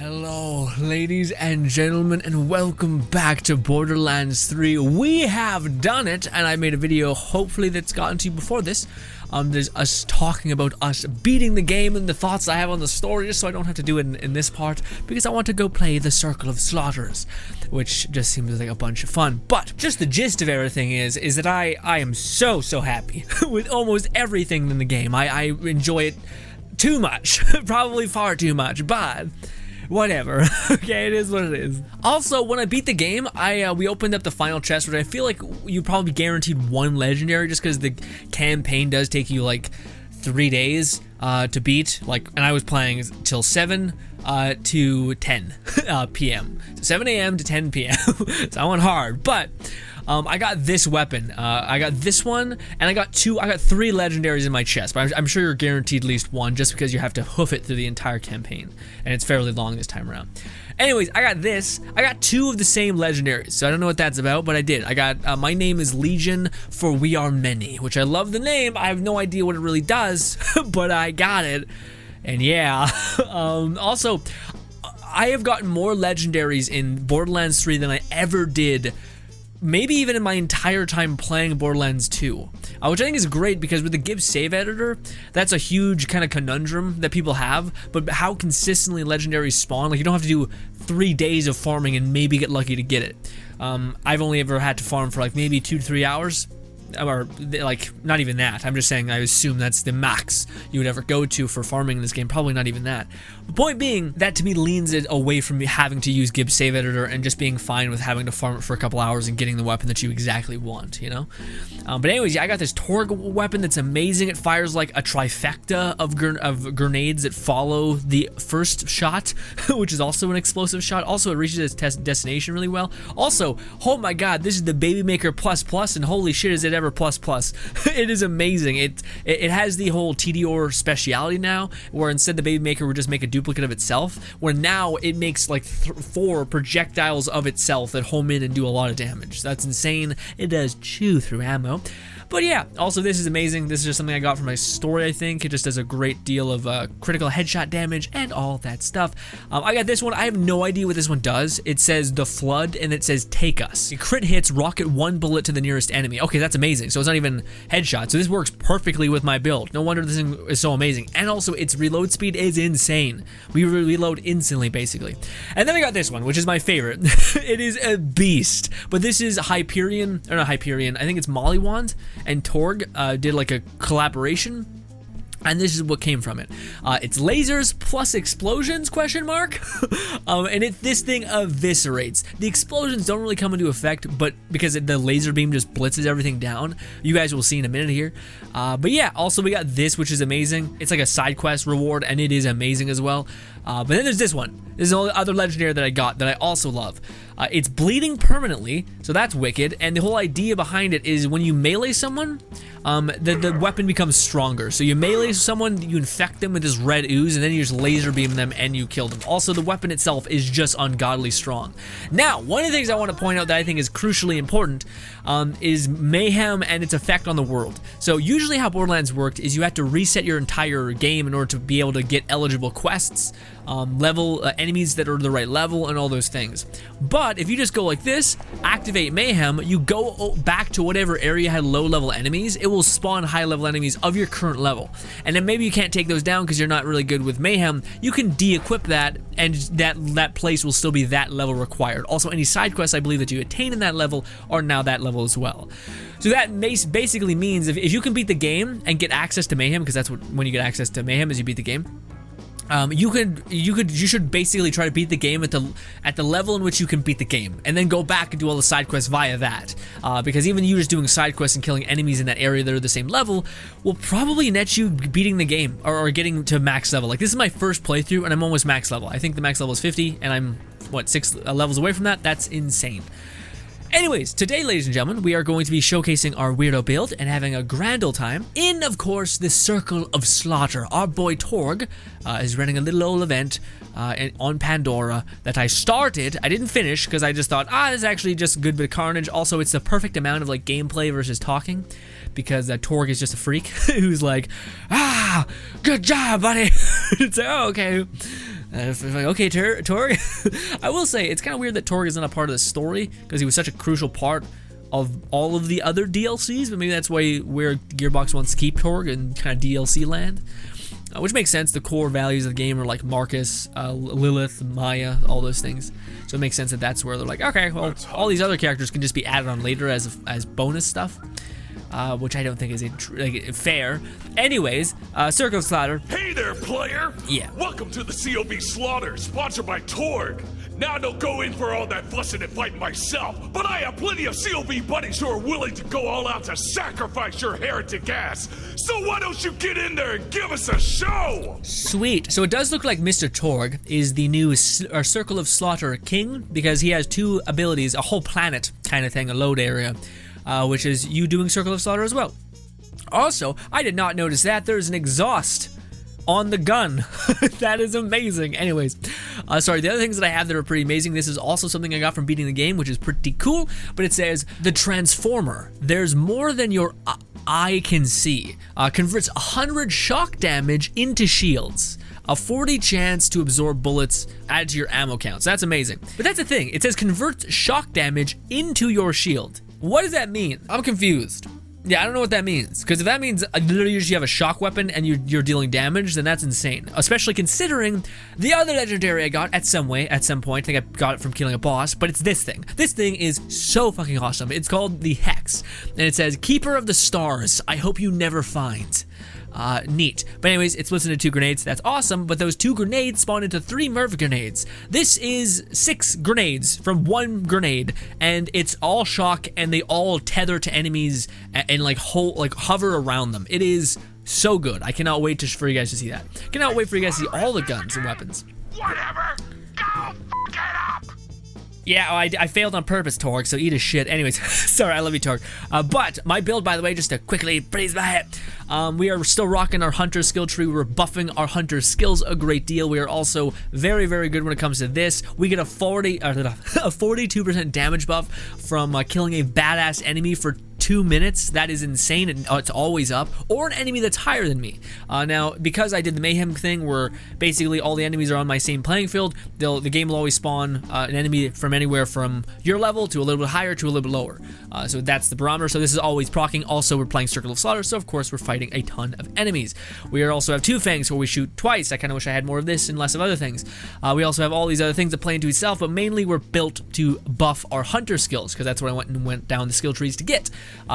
Hello, ladies and gentlemen, and welcome back to Borderlands 3. We have done it, and I made a video, hopefully, that's gotten to you before this. There's us talking about us beating the game and the thoughts I have on the story, just so I don't have to do it in this part, because I want to go play the Circle of Slaughters, which just seems like a bunch of fun. But just the gist of everything is that I am so happy with almost everything in the game. I enjoy it too much, probably far too much, but whatever. Okay, it is what it is. Also, when I beat the game, we opened up the final chest, which I feel like you probably guaranteed one legendary, just because the campaign does take you like 3 days to beat. And I was playing till 7 to 10 p.m. So 7 a.m. to 10 p.m. So I went hard, but I got this weapon. I got this one, and I got 3 legendaries in my chest, but I'm sure you're guaranteed at least one, just because you have to hoof it through the entire campaign, and it's fairly long this time around. Anyways, I got this. I got 2 of the same legendaries, so I don't know what that's about, but I did. I got, my name is Legion, for we are many, which I love the name. I have no idea what it really does, but I got it, and yeah. Also, I have gotten more legendaries in Borderlands 3 than I ever did, maybe even in my entire time playing Borderlands 2, which I think is great, because with the give save editor, that's a huge kind of conundrum that people have. But how consistently legendaries spawn, like you don't have to do 3 days of farming and maybe get lucky to get it. I've only ever had to farm for like maybe 2 to 3 hours, or like not even that. I'm just saying, I assume that's the max you would ever go to for farming in this game, probably not even that. The point being, that to me leans it away from me having to use give save editor and just being fine with having to farm it for a couple hours and getting the weapon that you exactly want, you know? But anyways, yeah, I got this Torgue weapon that's amazing. It fires like a trifecta of grenades that follow the first shot, which is also an explosive shot. Also, it reaches its destination really well. Also, oh my god, this is the Baby Maker plus, and holy shit, is it ever plus. It is amazing. It has the whole TDR speciality now, where instead the Baby Maker would just make a duplicate of itself, where now it makes like 4 projectiles of itself that home in and do a lot of damage. That's insane. It does chew through ammo. But yeah, also this is amazing. This is just something I got from my story, I think. It just does a great deal of critical headshot damage and all that stuff. I got this one. I have no idea what this one does. It says the Flood, and it says take us. It crit hits, rocket 1 bullet to the nearest enemy. Okay, that's amazing. So it's not even headshot. So this works perfectly with my build. No wonder this thing is so amazing. And also its reload speed is insane. We reload instantly, basically. And then I got this one, which is my favorite. It is a beast. But this is Hyperion, or not Hyperion, I think it's Mollywand and Torgue did like a collaboration, and this is what came from it. It's lasers plus explosions, question mark. And this thing eviscerates. The explosions don't really come into effect, but because the laser beam just blitzes everything down. You guys will see in a minute here. But yeah, also we got this, which is amazing. It's like a side quest reward, and it is amazing as well. But then there's this one. This is the only other legendary that I got that I also love. It's bleeding permanently, so that's wicked. And the whole idea behind it is when you melee someone, the weapon becomes stronger. So you melee someone, you infect them with this red ooze, and then you just laser beam them and you kill them. Also, the weapon itself is just ungodly strong. Now, one of the things I want to point out that I think is crucially important is mayhem and its effect on the world. So usually how Borderlands worked is you have to reset your entire game in order to be able to get eligible quests, level enemies that are the right level, and all those things. But if you just go like this, activate mayhem, you go back to whatever area had low level enemies, it will spawn high level enemies of your current level. And then maybe you can't take those down because you're not really good with mayhem. You can de-equip that, and that place will still be that level required. Also, any side quests I believe that you attain in that level are now that level as well. So that basically means if you can beat the game and get access to mayhem, because that's when you get access to mayhem is you beat the game. You should basically try to beat the game at the level in which you can beat the game, and then go back and do all the side quests via that. Because even you just doing side quests and killing enemies in that area that are the same level will probably net you beating the game or getting to max level. Like, this is my first playthrough and I'm almost max level. I think the max level is 50, and I'm what, 6 levels away from that. That's insane. Anyways, today, ladies and gentlemen, we are going to be showcasing our weirdo build and having a grand old time in, of course, the Circle of Slaughter. Our boy Torgue is running a little old event on Pandora that I started. I didn't finish because I just thought, this is actually just a good bit of carnage. Also, it's the perfect amount of like gameplay versus talking, because Torgue is just a freak who's like, good job, buddy. It's like, oh, okay. Okay, Torgue. I will say, it's kind of weird that Torgue isn't a part of the story, because he was such a crucial part of all of the other DLCs, but maybe that's where Gearbox wants to keep Torgue in kind of DLC land. Which makes sense. The core values of the game are like Marcus, Lilith, Maya, all those things. So it makes sense that that's where they're like, okay, well, all these other characters can just be added on later as bonus stuff, which I don't think is fair. Anyways, Circle of Slaughter. Hey there, player! Yeah. Welcome to the COB Slaughter, sponsored by Torgue. Now I don't go in for all that fussing and fighting myself, but I have plenty of COB buddies who are willing to go all out to sacrifice your heretic ass. So why don't you get in there and give us a show? Sweet. So it does look like Mr. Torgue is the new Circle of Slaughter king, because he has two abilities, a whole planet kind of thing, a load area, which is you doing Circle of Slaughter as well. Also, I did not notice that there's an exhaust on the gun. That is amazing. Anyways, sorry, the other things that I have that are pretty amazing, this is also something I got from beating the game, which is pretty cool, but it says, the Transformer, there's more than your eye can see, converts 100 shock damage into shields. A 40 chance to absorb bullets added to your ammo counts. That's amazing. But that's the thing, it says convert shock damage into your shield. What does that mean? I'm confused. Yeah, I don't know what that means, because if that means literally you have a shock weapon and you're dealing damage, then that's insane. Especially considering the other legendary I got at some point. I think I got it from killing a boss, but it's this thing. This thing is so fucking awesome. It's called the Hex, and it says, Keeper of the Stars, I hope you never find. Neat. But anyways, it splits into 2 grenades. That's awesome, but those 2 grenades spawn into 3 Merv grenades. This is 6 grenades from 1 grenade, and it's all shock, and they all tether to enemies and like hover around them. It is so good. I cannot wait for you guys to see that. Cannot wait for you guys to see all the guns and weapons. Whatever! Go fuck it up! Yeah, I failed on purpose, Torgue, so eat a shit. Anyways, sorry, I love you, Torgue. But my build, by the way, just to quickly praise my head, we are still rocking our hunter skill tree. We're buffing our hunter skills a great deal. We are also very, very good when it comes to this. We get a 42% damage buff from killing a badass enemy for 2 minutes. That is insane, and it's always up, or an enemy that's higher than me. Now, because I did the mayhem thing where basically all the enemies are on my same playing field, the game will always spawn an enemy from anywhere from your level to a little bit higher to a little bit lower. So that's the barometer. So this is always proccing. Also, we're playing Circle of Slaughter, so of course we're fighting a ton of enemies. We also have 2 fangs where we shoot twice. I kind of wish I had more of this and less of other things. We also have all these other things that play into itself, but mainly we're built to buff our hunter skills, because that's what I went down the skill trees to get.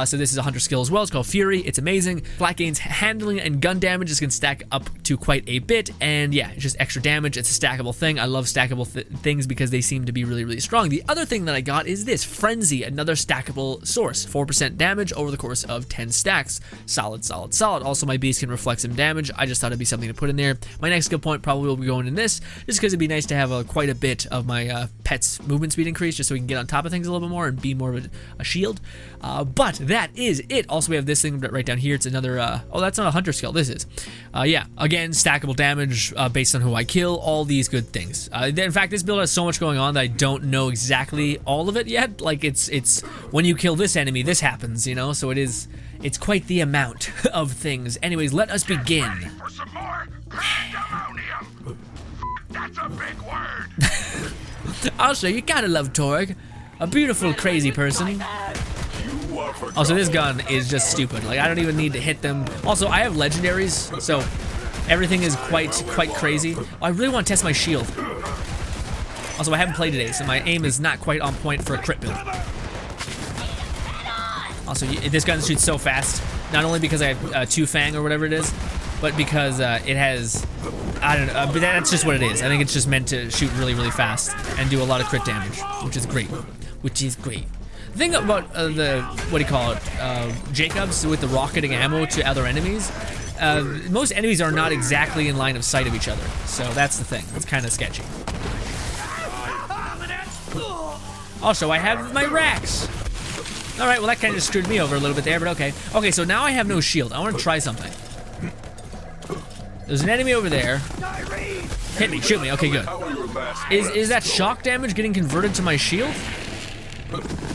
So this is a hunter skill as well. It's called Fury. It's amazing. Flat gains handling and gun damage. This can stack up to quite a bit, and yeah, it's just extra damage. It's a stackable thing. I love stackable things because they seem to be really, really strong. The other thing that I got is this Frenzy, another stackable source. 4% damage over the course of 10 stacks. Solid, solid, solid. Also, my beast can reflect some damage. I just thought it'd be something to put in there. My next skill point probably will be going in this, just because it'd be nice to have quite a bit of my pet's movement speed increase, just so we can get on top of things a little bit more and be more of a shield. But that is it. Also, we have this thing right down here. It's another, oh, that's not a hunter skill. This is. Yeah, again, stackable damage based on who I kill, all these good things. In fact, this build has so much going on that I don't know exactly all of it yet. Like, it's when you kill this enemy, this happens, you know? So it's quite the amount of things. Anyways, let us begin. Ready for some more pandemonium? That's a big word. Also, you gotta love Torgue. A beautiful, crazy person. Also, this gun is just stupid. Like, I don't even need to hit them. Also, I have legendaries, so everything is quite crazy. Oh, I really want to test my shield. Also, I haven't played today, so my aim is not quite on point for a crit build. Also, this gun shoots so fast. Not only because I have 2 Fang or whatever it is, but because it has, I don't know, but that's just what it is. I think it's just meant to shoot really, really fast and do a lot of crit damage, which is great. The thing about what do you call it, Jacobs with the rocketing ammo to other enemies, most enemies are not exactly in line of sight of each other, so that's the thing. It's kind of sketchy. Also, I have my racks. All right, well, that kind of just screwed me over a little bit there, but okay. Okay, so now I have no shield. I want to try something. There's an enemy over there. Hit me, shoot me. Okay, good. Is that shock damage getting converted to my shield?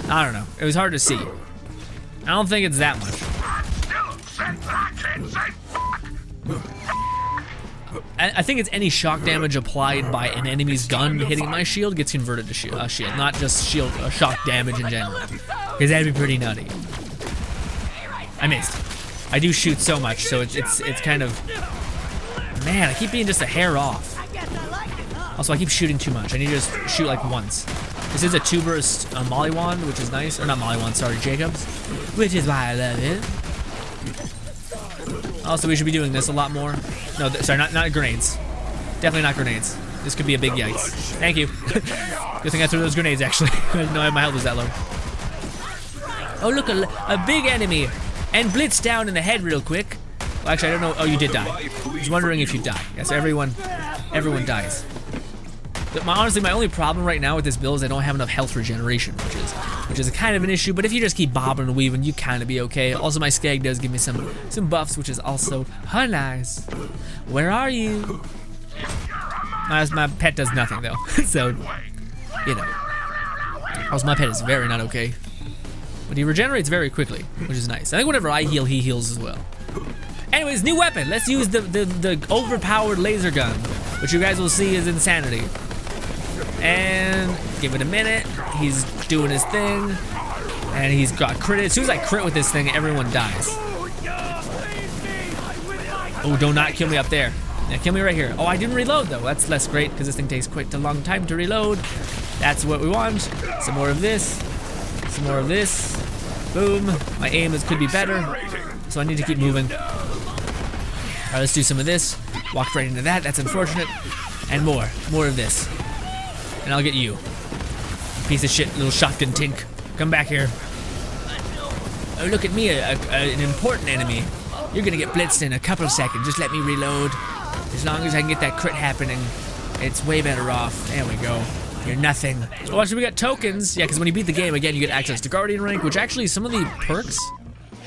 I don't know. It was hard to see. I don't think it's that much. I think it's any shock damage applied by an enemy's gun hitting my shield gets converted to shield, not just shock damage in general. Because that'd be pretty nutty. I missed. I do shoot so much, so it's kind of... Man, I keep being just a hair off. Also, I keep shooting too much. I need to just shoot like once. This is a 2-burst Mollywand, which is nice. Or not Mollywand, sorry, Jacobs. Which is why I love it. Also, we should be doing this a lot more. No, sorry, not grenades. Definitely not grenades. This could be a big yikes. Thank you. Good thing I threw those grenades, actually. I didn't know my health was that low. Oh, look, a big enemy. And blitz down in the head real quick. Well, actually, I don't know. Oh, you did die. I was wondering if you die. Yes, everyone dies. But honestly, my only problem right now with this build is I don't have enough health regeneration, which is kind of an issue. But if you just keep bobbing and weaving, you kind of be okay. Also, my skag does give me some buffs, which is also nice. Where are you? My pet does nothing though, so you know. Also, my pet is very not okay, but he regenerates very quickly, which is nice. I think whenever I heal, he heals as well. Anyways, new weapon. Let's use the overpowered laser gun, which you guys will see is insanity. And give it a minute. He's doing his thing, and he's got crit. As soon as I crit with this thing, everyone dies. Oh, do not kill me up there. Yeah, kill me right here. Oh, I didn't reload though. That's less great because this thing takes quite a long time to reload. That's what we want. Some more of this. Some more of this. Boom. My aim could be better, so I need to keep moving. All right, let's do some of this. Walked right into that. That's unfortunate. And more of this. And I'll get you. Piece of shit, little shotgun tink. Come back here. Oh, look at me, an important enemy. You're gonna get blitzed in a couple of seconds. Just let me reload. As long as I can get that crit happening, it's way better off. There we go. You're nothing. Oh, actually, we got tokens. Yeah, because when you beat the game, again, you get access to Guardian rank, which actually some of the perks.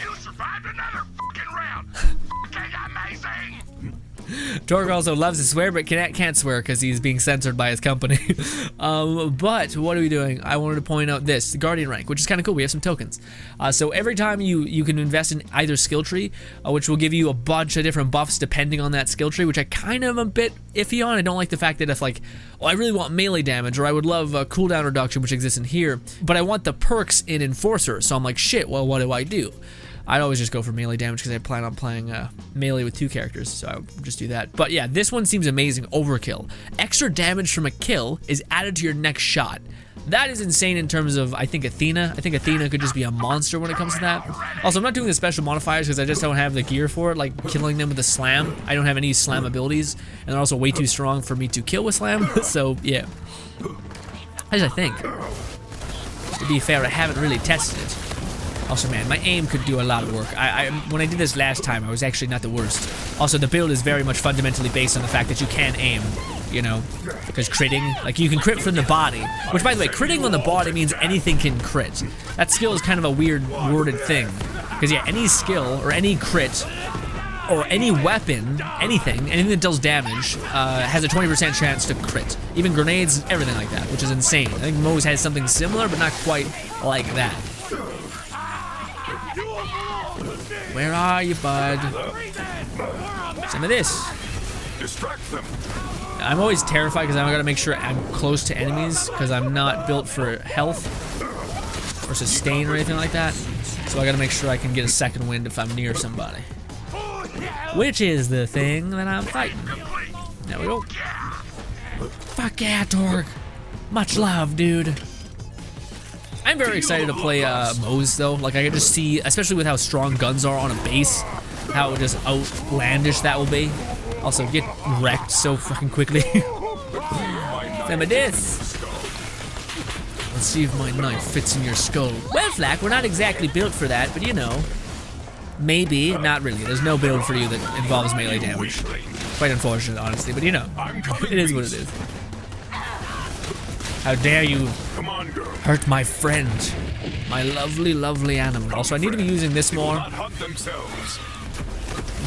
You survived another fucking round. Amazing. Torgue also loves to swear, but can't swear because he's being censored by his company. But what are we doing? I wanted to point out this, the Guardian rank, which is kind of cool. We have some tokens. So every time you can invest in either skill tree, which will give you a bunch of different buffs depending on that skill tree, which I kind of am a bit iffy on. I don't like the fact that if like, oh, I really want melee damage, or I would love a cooldown reduction, which exists in here, but I want the perks in Enforcer. So I'm like, shit, well, what do I do? I'd always just go for melee damage because I plan on playing melee with 2 characters, so I would just do that. But yeah, this one seems amazing. Overkill. Extra damage from a kill is added to your next shot. That is insane in terms of, I think, Athena. I think Athena could just be a monster when it comes to that. Also, I'm not doing the special modifiers because I just don't have the gear for it, like killing them with a slam. I don't have any slam abilities, and they're also way too strong for me to kill with slam, so yeah. As I think. To be fair, I haven't really tested it. Also, man, my aim could do a lot of work. When I did this last time, I was actually not the worst. Also, the build is very much fundamentally based on the fact that you can aim, you know, because critting, like you can crit from the body, which by the way, critting on the body means anything can crit. That skill is kind of a weird worded thing, because yeah, any skill or any crit or any weapon, anything that does damage, has a 20% chance to crit. Even grenades, everything like that, which is insane. I think Moe's has something similar, but not quite like that. Where are you, bud? Some of this. Distract them. I'm always terrified because I gotta make sure I'm close to enemies because I'm not built for health or sustain or anything like that. So I gotta make sure I can get a second wind if I'm near somebody. Which is the thing that I'm fighting. There we go. Fuck yeah, Torgue. Much love, dude. I'm very excited to play Moe's though. Like I can just see, especially with how strong guns are on a base, how just outlandish that will be. Also get wrecked so fucking quickly. Some of this. Let's see if my knife fits in your skull. Well, Flack, we're not exactly built for that, but you know, maybe, not really. There's no build for you that involves melee damage. Quite unfortunate, honestly, but you know, it is what it is. How dare you hurt my friend, my lovely, lovely animal. Also, I need to be using this more.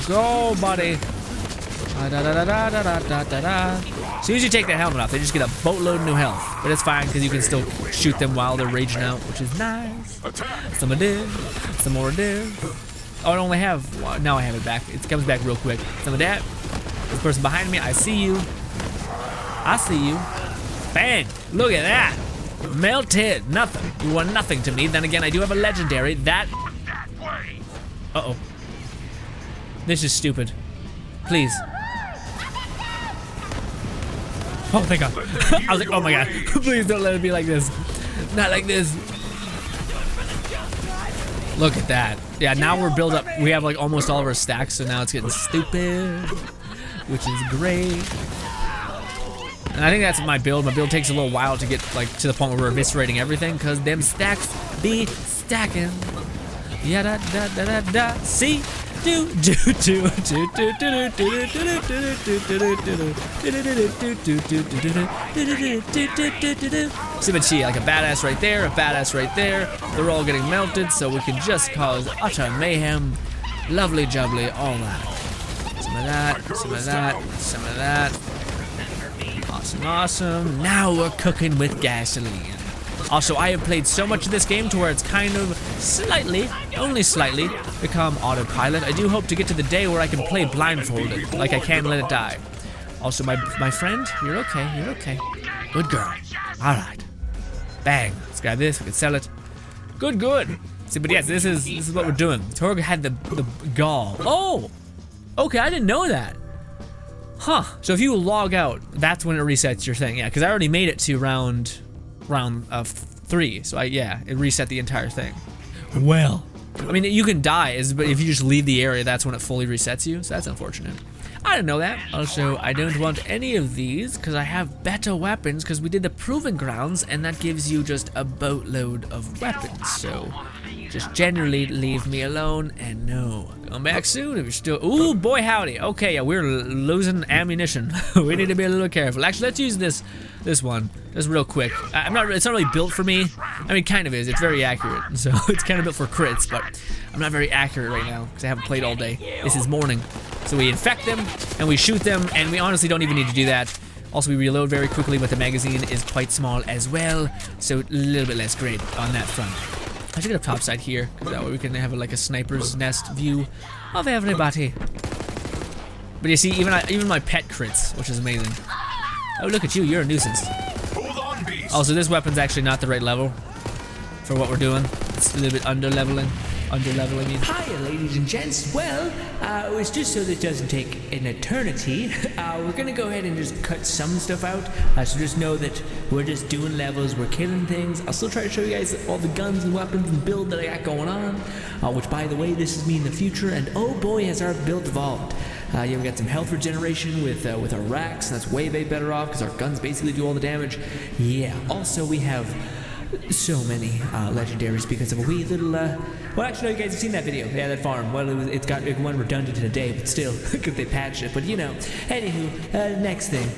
Go, buddy. As soon as you take that helmet off, they just get a boatload of new health. But it's fine because you can still shoot them while they're raging out, which is nice. Some of this, some more of this. Oh, I only have, now I have it back. It comes back real quick. Some of that. This person behind me, I see you. I see you. Bang! Look at that! Melted! Nothing. You are nothing to me. Then again, I do have a legendary. That... Uh-oh. This is stupid. Please. Oh, thank God. I was like, oh my God. Please don't let it be like this. Not like this. Look at that. Yeah, now we're built up. We have like almost all of our stacks, so now it's getting stupid, which is great. And I think that's my build. My build takes a little while to get like to the point where we're eviscerating everything, because them stacks be stacking. Yeah, da da da da da. See? Do do do do do do do see, like a badass right there, a badass right there. They're all getting melted, so we can just cause utter mayhem. Lovely jubbly, all that. Some of that, some of that, some of that. Awesome, awesome. Now we're cooking with gasoline. Also, I have played so much of this game to where it's kind of slightly, only slightly, become autopilot. I do hope to get to the day where I can play blindfolded, like I can't let it die. Also, my friend, you're okay, you're okay. Good girl. All right. Bang. Let's grab this, we can sell it. Good, good. See, but yes, this is what we're doing. Torgue had the gall. Oh! Okay, I didn't know that. Huh. So if you log out, that's when it resets your thing. Yeah, because I already made it to round 3, so it reset the entire thing. Well, I mean, you can die, but if you just leave the area, that's when it fully resets you, so that's unfortunate. I didn't know that. Also, I don't want any of these because I have better weapons, because we did the proving grounds, and that gives you just a boatload of weapons, so just generally leave me alone, and no. Come back soon if you're still, ooh, boy howdy. Okay, yeah, we're losing ammunition. We need to be a little careful. Actually, let's use this one, just real quick. It's not really built for me. I mean, kind of is, it's very accurate, so it's kind of built for crits, but I'm not very accurate right now, because I haven't played all day. This is morning. So we infect them, and we shoot them, and we honestly don't even need to do that. Also, we reload very quickly, but the magazine is quite small as well, so a little bit less great on that front. I should get up topside here, because that way we can have like a sniper's nest view of everybody. But you see, even my pet crits, which is amazing. Oh, look at you, you're a nuisance. Also, this weapon's actually not the right level for what we're doing. It's a little bit under-leveling. Hiya, ladies and gents. Well, it's just so this doesn't take an eternity. We're gonna go ahead and just cut some stuff out. So just know that we're just doing levels, we're killing things. I'll still try to show you guys all the guns and weapons and build that I got going on. Which, by the way, this is me in the future. And oh boy, has our build evolved. Yeah, we got some health regeneration with our racks, and that's way better off because our guns basically do all the damage. Yeah. Also, we have so many legendaries because of a wee little well, actually, no, you guys have seen that video. Yeah, that farm. Well, it's got one redundant in a day, but still, because they patched it. But you know, anywho, next thing.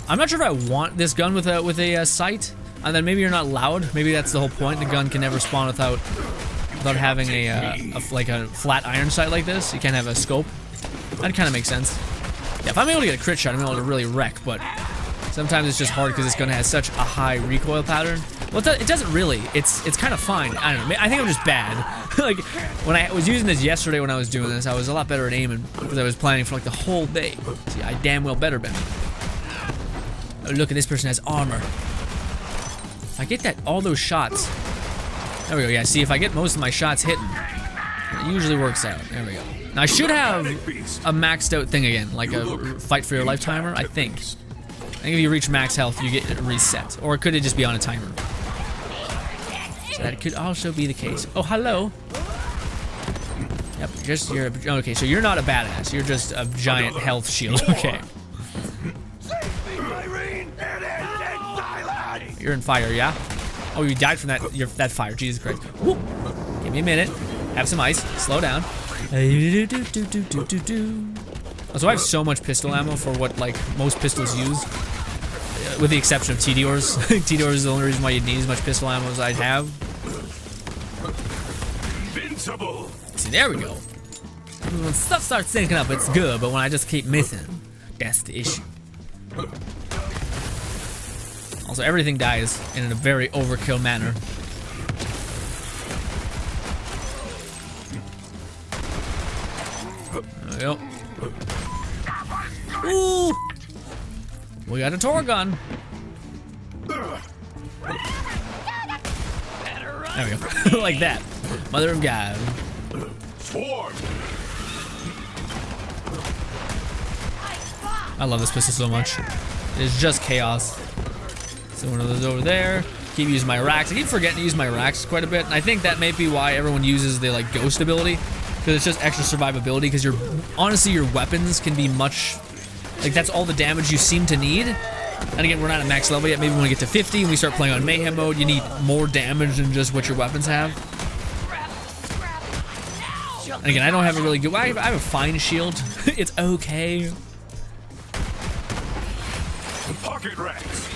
I'm not sure if I want this gun with a sight, and then maybe you're not loud. Maybe that's the whole point. The gun can never spawn without having a flat iron sight like this. You can't have a scope. That kind of makes sense. Yeah, if I'm able to get a crit shot, I'm able to really wreck. But sometimes it's just hard because this gun has such a high recoil pattern. Well, it doesn't really. It's kind of fine. I don't know. I think I'm just bad. Like when I was using this yesterday when I was doing this, I was a lot better at aiming because I was planning for like the whole day. See, I damn well better been. Oh, look at this person has armor. If I get all those shots. There we go, yeah, see, if I get most of my shots hitting, it usually works out. There we go. Now, I should have a maxed out thing again, like a fight for your life timer, I think. I think if you reach max health, you get reset. Or could it just be on a timer? So that could also be the case. Oh, hello. Yep, okay, so you're not a badass. You're just a giant health shield, okay. You're in fire, yeah? Oh, you died from that fire, Jesus Christ. Whoop. Give me a minute. Have some ice. Slow down. Also, I have so much pistol ammo for what, like, most pistols use. With the exception of TDORs. TDORs is the only reason why you need as much pistol ammo as I'd have. Invincible. See, there we go. When stuff starts syncing up, it's good, but when I just keep missing, that's the issue. Also, everything dies in a very overkill manner. There we go. Ooh! We got a Torgue gun. There we go. Like that. Mother of God. I love this pistol so much. It's just chaos. So one of those over there. Keep using my racks. I keep forgetting to use my racks quite a bit, and I think that may be why everyone uses the like ghost ability, because it's just extra survivability. Because honestly, your weapons can be much like that's all the damage you seem to need. And again, we're not at max level yet. Maybe when we get to 50 and we start playing on mayhem mode, you need more damage than just what your weapons have. And again, I don't have a really good. I have a fine shield. It's okay. Pocket racks.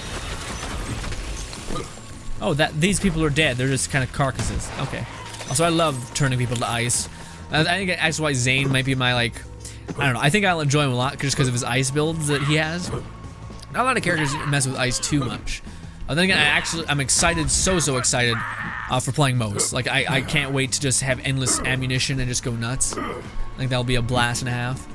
Oh, these people are dead. They're just kind of carcasses. Okay. Also, I love turning people to ice. I think that's why Zane might be my like. I don't know. I think I'll enjoy him a lot just because of his ice builds that he has. Not a lot of characters mess with ice too much. Then again, I'm excited, so excited for playing Moze. Like I can't wait to just have endless ammunition and just go nuts. I think that'll be a blast and a half.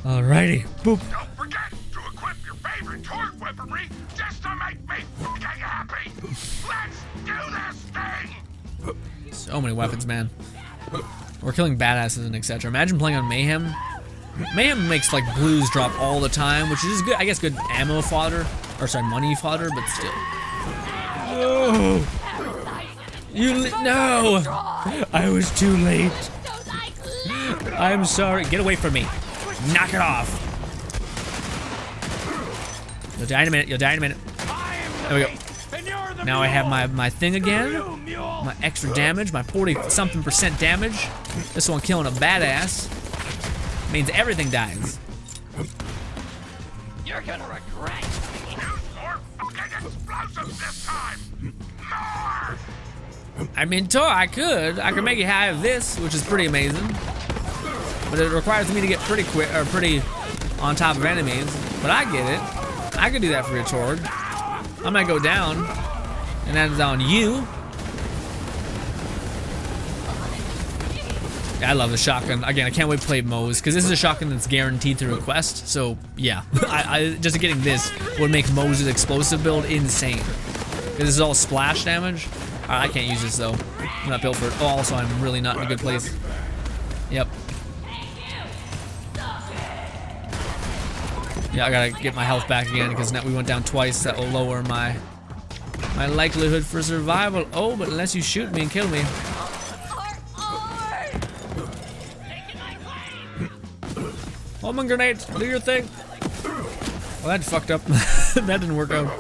Alrighty, boop. Don't forget to equip your favorite Torgue weaponry just to make me happy. Let's do this thing. So many weapons, man. We're killing badasses and etc. Imagine playing on mayhem. Mayhem makes like blues drop all the time, which is good. I guess good ammo fodder, or sorry, money fodder, but still. No, no! I was too late. I'm sorry. Get away from me. Knock it off. You'll die in a minute. You'll die in a minute. There we go. Now I have my thing again. My extra damage. My 40-something% damage. This one killing a badass. Means everything dies. You're gonna regret. Use more fucking explosives this time. More. I mean, I could make it have this, which is pretty amazing. But it requires me to get pretty quick or pretty on top of enemies. But I get it. I could do that for your Torgue. I might go down, and that is on you. I love the shotgun. Again, I can't wait to play Moze, because this is a shotgun that's guaranteed through request. So yeah, just getting this would make Moze's explosive build insane. Because this is all splash damage. I can't use this though. I'm not built for it. Oh, also I'm really not in a good place. Yep. Yeah, I gotta get my health back again because now we went down twice. That will lower my likelihood for survival. Oh, but unless you shoot me and kill me. Homing grenade, do your thing. Well, that fucked up. That didn't work out.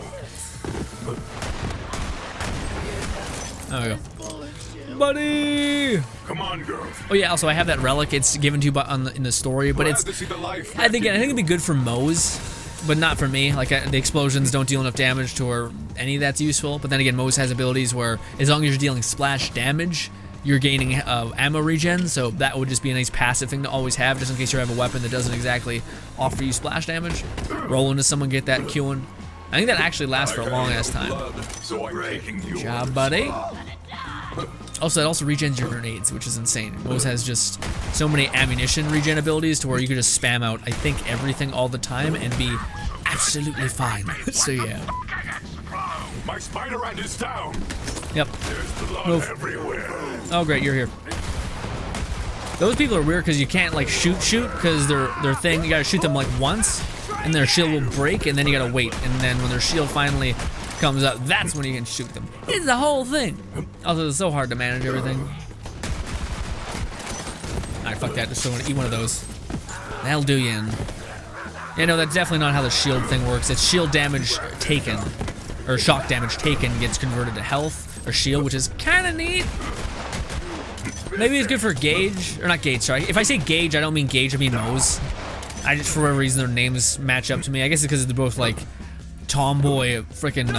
There we go. Buddy! Come on, girl. Oh yeah, also I have that relic. It's given to you in the story, but it's. I think it'd be good for Moze, but not for me. Like the explosions don't deal enough damage to where any of that's useful. But then again, Moze has abilities where as long as you're dealing splash damage, you're gaining ammo regen, so that would just be a nice passive thing to always have, just in case you have a weapon that doesn't exactly offer you splash damage. Roll into someone, get that queuing. I think that actually lasts for a long ass time. Good job, buddy. Also, it also regens your grenades, which is insane. Moze has just so many ammunition regen abilities to where you could just spam out, I think, everything all the time and be absolutely fine. So yeah. My spider ant is down. Yep. There's blood everywhere. Oh great, you're here. Those people are weird because you can't like shoot because their thing, you gotta shoot them like once and their shield will break and then you gotta wait, and then when their shield finally comes up, that's when you can shoot them. It's the whole thing. Also, it's so hard to manage everything. Alright, fuck that, just want to eat one of those. That'll do you in. Yeah, no, that's definitely not how the shield thing works. It's shield damage taken, or shock damage taken gets converted to health or shield, which is kind of neat. Maybe it's good for Gage, or not Gage, sorry. If I say Gage, I don't mean Gage, I mean Moze. I just, for whatever reason, their names match up to me. I guess it's because they're both like tomboy freaking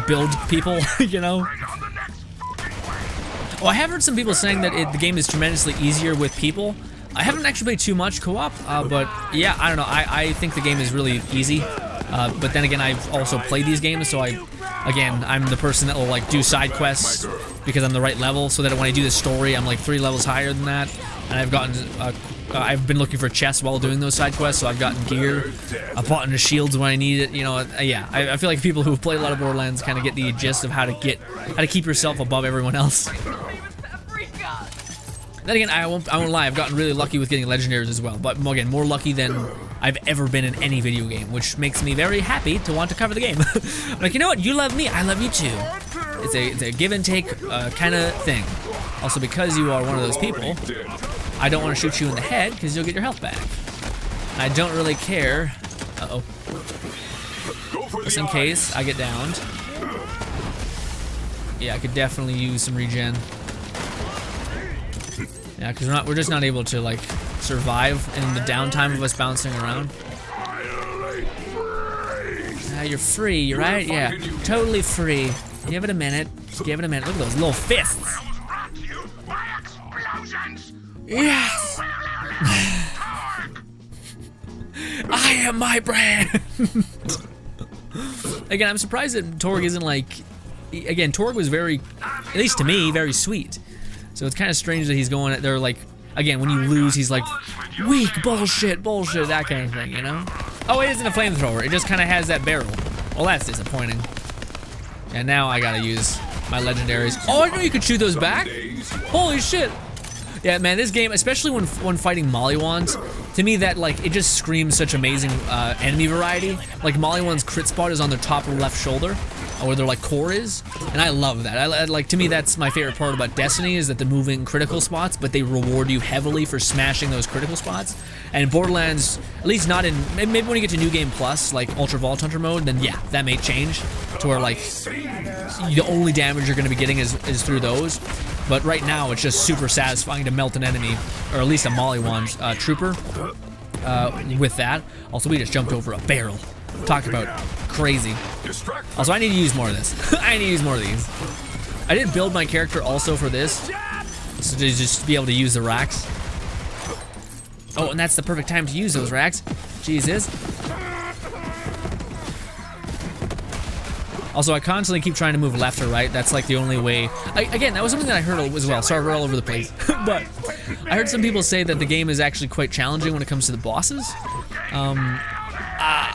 build people, you know? Oh, I have heard some people saying that the game is tremendously easier with people. I haven't actually played too much co-op, but yeah, I don't know. I think the game is really easy. But then again, I've also played these games, so I'm the person that will like do side quests because I'm the right level, so that when I do the story, I'm like 3 levels higher than that. And I've been looking for chests while doing those side quests, so I've gotten gear. I've bought into shields when I need it. You know, yeah. I feel like people who have played a lot of Borderlands kind of get the gist of how to keep yourself above everyone else. Then again, I won't lie, I've gotten really lucky with getting legendaries as well, but again, more lucky than I've ever been in any video game, which makes me very happy to want to cover the game. Like, you know what, you love me, I love you too. It's a give and take kind of thing. Also, because you are one of those people, I don't want to shoot you in the head because you'll get your health back. I don't really care. Uh-oh. Just in case I get downed. Yeah, I could definitely use some regen. Yeah, because we're just not able to like survive in the downtime of us bouncing around. You're free, right? Yeah, totally free. Give it a minute. Just give it a minute. Look at those little fists. Yes. I am my brand. Again, I'm surprised that Torgue isn't like. Again, Torgue was very, at least to me, very sweet. So it's kind of strange that he's going. They're like, again, when you lose, he's like, weak, bullshit, that kind of thing, you know? Oh, it isn't a flamethrower. It just kind of has that barrel. Well, that's disappointing. And now I gotta use my legendaries. Oh, I know you could shoot those back. Holy shit. Yeah, man, this game, especially when fighting Mollywands, to me that like it just screams such amazing enemy variety. Like Mollywands' crit spot is on their top left shoulder, where their like core is, and I love that. I like, to me, that's my favorite part about Destiny, is that the moving critical spots, but they reward you heavily for smashing those critical spots. And Borderlands, at least not in, maybe when you get to New Game Plus, like Ultra Vault Hunter mode, then yeah, that may change to where like the only damage you're going to be getting is through those. But right now, it's just super satisfying to melt an enemy, or at least a Mollywands trooper with that. Also, we just jumped over a barrel. Talk about crazy. Also, I need to use more of this. I need to use more of these. I did build my character also for this, so to just be able to use the racks. Oh, and that's the perfect time to use those racks. Jesus. Also, I constantly keep trying to move left or right. That's like the only way. Again, that was something that I heard as well. Sorry, we're all over the place. But I heard some people say that the game is actually quite challenging when it comes to the bosses.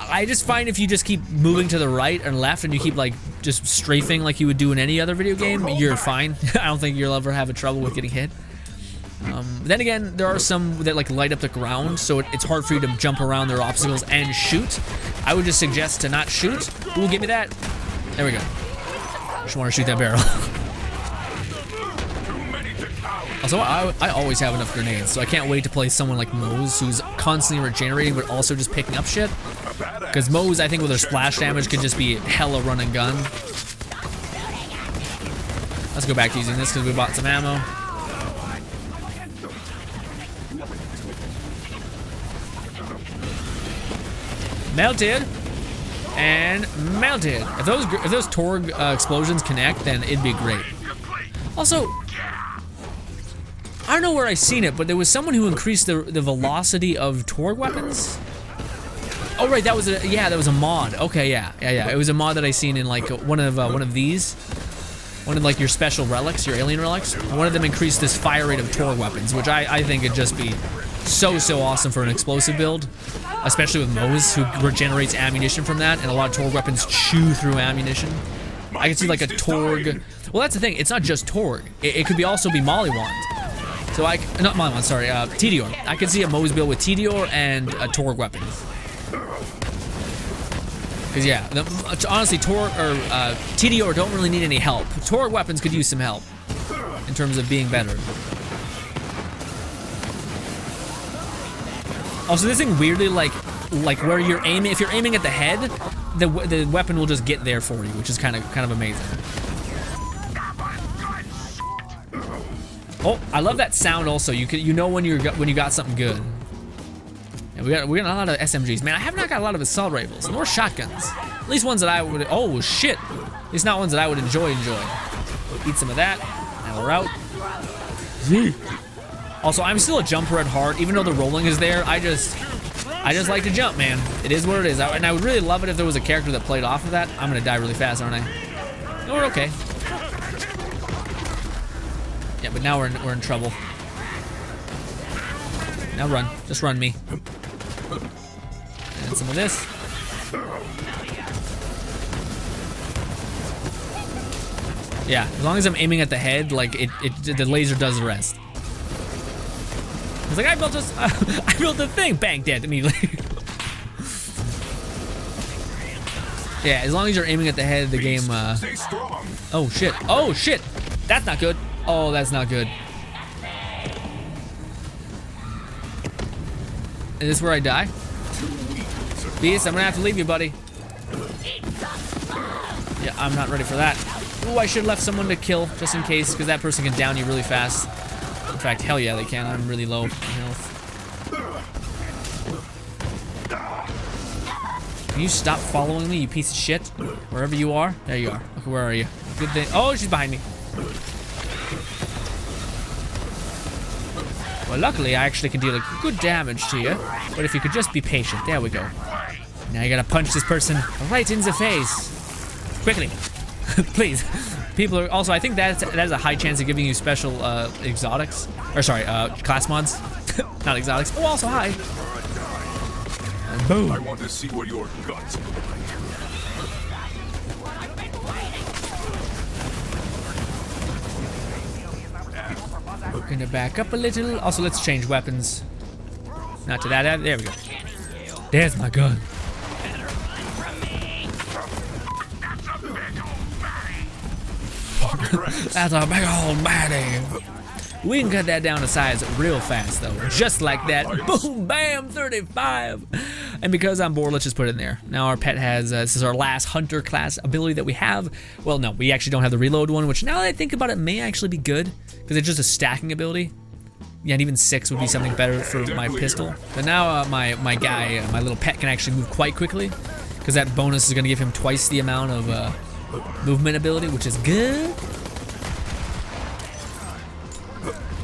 I just find if you just keep moving to the right and left and you keep like just strafing like you would do in any other video game, you're fine. I don't think you'll ever have a trouble with getting hit. Then again, there are some that like light up the ground, so it's hard for you to jump around their obstacles and shoot. I would just suggest to not shoot. Ooh, give me that. There we go. Just want to shoot that barrel. Also, I always have enough grenades, so I can't wait to play someone like Moze, who's constantly regenerating, but also just picking up shit. Because Moze, I think with their splash damage, could just be hella run and gun. Let's go back to using this because we bought some ammo. Melted. And melted. If those Torgue explosions connect, then it'd be great. Also, I don't know where I seen it, but there was someone who increased the velocity of Torgue weapons. Oh right, that was a mod. Okay, yeah. It was a mod that I seen in like one of these, one of like your special relics, your alien relics. One of them increased this fire rate of Torgue weapons, which I think it'd just be so awesome for an explosive build, especially with Moze, who regenerates ammunition from that, and a lot of Torgue weapons chew through ammunition. I can see like a Torgue. Well, that's the thing. It's not just Torgue. It could also be Mollywand. So not Mollywand, sorry, Tediore. I could see a Moze build with Tediore and a Torgue weapons. Because yeah, honestly, Tediore don't really need any help. Torgue weapons could use some help in terms of being better. Also, this thing weirdly like where you're aiming. If you're aiming at the head, the weapon will just get there for you, which is kind of amazing. Oh, I love that sound. Also, you know when you got something good. Yeah, we got a lot of SMGs, man. I have not got a lot of assault rifles nor shotguns. At least ones that I would. Oh shit! At least not ones that I would enjoy. Eat some of that. Now we're out. Also, I'm still a jumper at heart, even though the rolling is there. I just like to jump, man. It is what it is. And I would really love it if there was a character that played off of that. I'm gonna die really fast, aren't I? No, we're okay. Yeah, but now we're in trouble. Now run. Just run me. And some of this. Yeah, as long as I'm aiming at the head, like the laser does the rest. It's like I built a thing. Bang, dead immediately. Yeah, as long as you're aiming at the head, the game. Oh shit! Oh shit! That's not good. Oh, that's not good. Is this where I die? Beast, I'm gonna have to leave you, buddy. Yeah, I'm not ready for that. Ooh, I should have left someone to kill, just in case, because that person can down you really fast. In fact, hell yeah, they can. I'm really low in health. Can you stop following me, you piece of shit? Wherever you are. There you are. Okay, where are you? Good thing. Oh, she's behind me. Well, luckily, I actually can deal like good damage to you. But if you could just be patient. There we go. Now you gotta punch this person right in the face. Quickly. Please. People are also, I think that has a high chance of giving you special exotics. Or sorry, class mods. Not exotics. Oh, also high. And boom. I want to see what your guts look like. We're gonna back up a little. Also, let's change weapons. Not to that. There we go. There's my gun. That's a big old baddie. We can cut that down to size real fast, though. Just like that. Boom, bam, 35. And because I'm bored, let's just put it in there. Now our pet has, this is our last hunter class ability that we have. Well, no, we actually don't have the reload one, which now that I think about it, may actually be good. Because it's just a stacking ability. Yeah, and even 6 would be something better for my pistol. But now my guy, my little pet, can actually move quite quickly. Because that bonus is going to give him twice the amount of movement ability, which is good.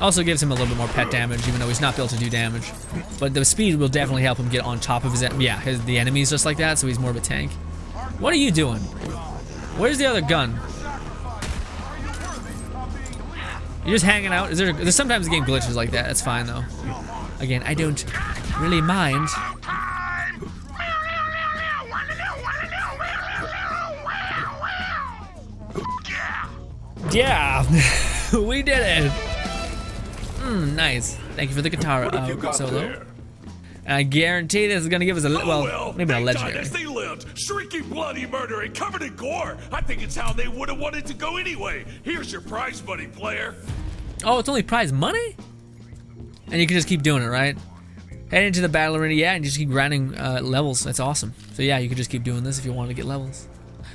Also gives him a little bit more pet damage, even though he's not built to do damage. But the speed will definitely help him get on top of the enemies just like that, so he's more of a tank. What are you doing? Where's the other gun? You're just hanging out? There's sometimes the game glitches like that. That's fine though. Again, I don't really mind. Yeah, we did it. Nice. Thank you for the guitar solo. And I guarantee this is gonna give us a maybe not a legendary. They lived, shrieking, bloody, murdering, covered in gore. I think it's how they would have wanted to go anyway. Here's your prize money, player. Oh, it's only prize money? And you can just keep doing it, right? Head into the battle arena, yeah, and just keep grinding levels. That's awesome. So yeah, you can just keep doing this if you want to get levels.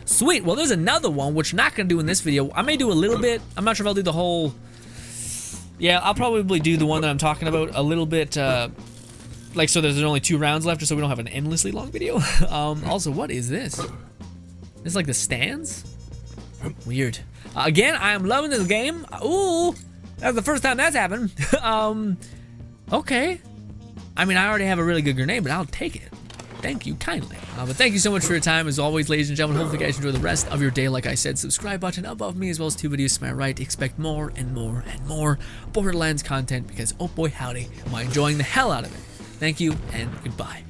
Sweet. Well, there's another one which I'm not gonna do in this video. I may do a little bit. I'm not sure if I'll do the whole. Yeah, I'll probably do the one that I'm talking about a little bit. Like, so there's only 2 rounds left, so we don't have an endlessly long video. Also, what is this? This is like the stands? Weird. Again, I am loving this game. Ooh, that's the first time that's happened. Okay. I mean, I already have a really good grenade, but I'll take it. Thank you kindly. But thank you so much for your time, as always, ladies and gentlemen. Hopefully you guys enjoy the rest of your day. Like I said, subscribe button above me, as well as 2 videos to my right. Expect more and more and more Borderlands content, because oh boy howdy, am I enjoying the hell out of it. Thank you and goodbye.